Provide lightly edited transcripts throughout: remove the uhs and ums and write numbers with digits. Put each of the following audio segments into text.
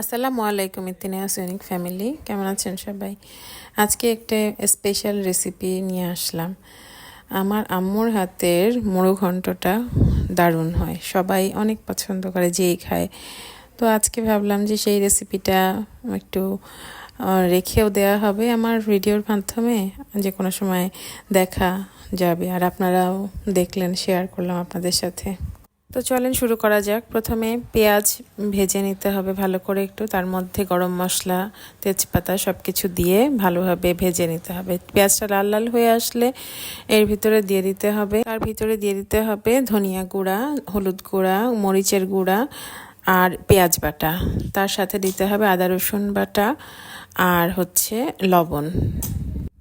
আসসালামু আলাইকুম ইতিনাস unique family, কেমন আছেন সবাই? আজকে একটা স্পেশাল রেসিপি নিয়ে আসলাম। আমার আম্মুর হাতের মুড়ো ঘন্টটা দারুণ হয়, সবাই অনেক পছন্দ করে, যেই খায়। তো আজকে ভাবলাম যে সেই রেসিপিটা একটু রেখেও দেওয়া হবে আমার ভিডিওর মাধ্যমে, যে কোনো সময় দেখা যাবে, আর আপনারাও দেখলেন, শেয়ার করলাম আপনাদের সাথে। তো চলেন শুরু করা যাক। প্রথমে পেঁয়াজ ভেজে নিতে হবে ভালো করে একটু, তার মধ্যে গরম মশলা, তেজপাতা সব কিছু দিয়ে ভালোভাবে ভেজে নিতে হবে। পেঁয়াজটা লাল লাল হয়ে আসলে এর ভিতরে দিয়ে দিতে হবে, তার ভিতরে দিয়ে দিতে হবে ধনিয়া গুঁড়া, হলুদ গুঁড়া, মরিচের গুঁড়া আর পেঁয়াজ বাটা। তার সাথে দিতে হবে আদা রসুন বাটা আর লবণ।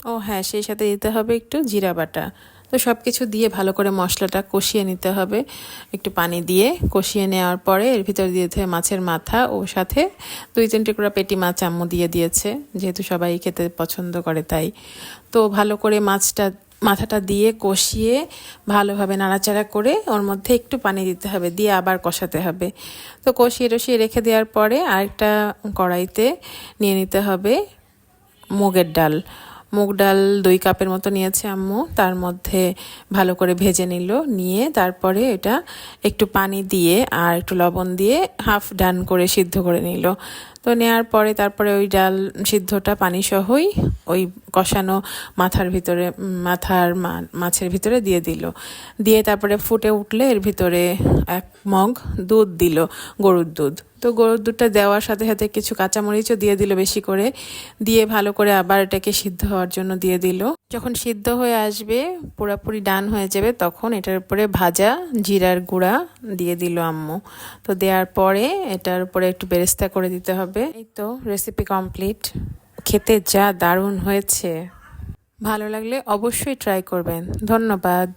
ও হ্যাঁ, সেই সাথে দিতে হবে একটু জিরা বাটা। তো সব কিছু দিয়ে ভালো করে মশলাটা কষিয়ে নিতে হবে, একটু পানি দিয়ে কষিয়ে নেওয়ার পরে এর ভিতরে দিয়ে দিতে হবে মাছের মাথা, ও সাথে 2-3 টুকরা পেটি মাছ আম্মু দিয়ে দিয়েছে, যেহেতু সবাই খেতে পছন্দ করে তাই। তো ভালো করে মাথাটা দিয়ে কষিয়ে ভালোভাবে নাড়াচাড়া করে ওর মধ্যে একটু পানি দিতে হবে, দিয়ে আবার কষাতে হবে। তো কষিয়ে টষিয়ে রেখে দেওয়ার পরে আরেকটা কড়াইতে নিয়ে নিতে হবে মুগ ডাল 2 কাপের মতো নিয়েছে আম্মু। তার মধ্যে ভালো করে ভেজে নিয়ে তারপরে এটা একটু পানি দিয়ে আর একটু লবণ দিয়ে হাফ ডান করে সিদ্ধ করে নিল। তো নেওয়ার পরে তারপরে ওই ডাল সিদ্ধটা পানি সহই ওই কষানো মাছের ভিতরে দিয়ে তারপরে ফুটে উঠলে এর ভিতরে 1 মগ দুধ দিল, গরুর দুধ। তো গরুর দুধটা দেওয়ার সাথে সাথে কিছু কাঁচামরিচও দিয়ে দিল বেশি করে, দিয়ে ভালো করে আবার এটাকে সিদ্ধ হওয়ার জন্য দিয়ে দিল। যখন সিদ্ধ হয়ে আসবে, পুরোপুরি ডান হয়ে যাবে, তখন এটার উপরে ভাজা জিরার গুঁড়া দিয়ে দিল আম্মু। তো দেওয়ার পরে এটার উপরে একটু বেরেস্তা করে দিতে হবে। এই তো রেসিপি কমপ্লিট। খেতে যা দারুণ হয়েছে, ভালো লাগলে অবশ্যই ট্রাই করবেন। ধন্যবাদ।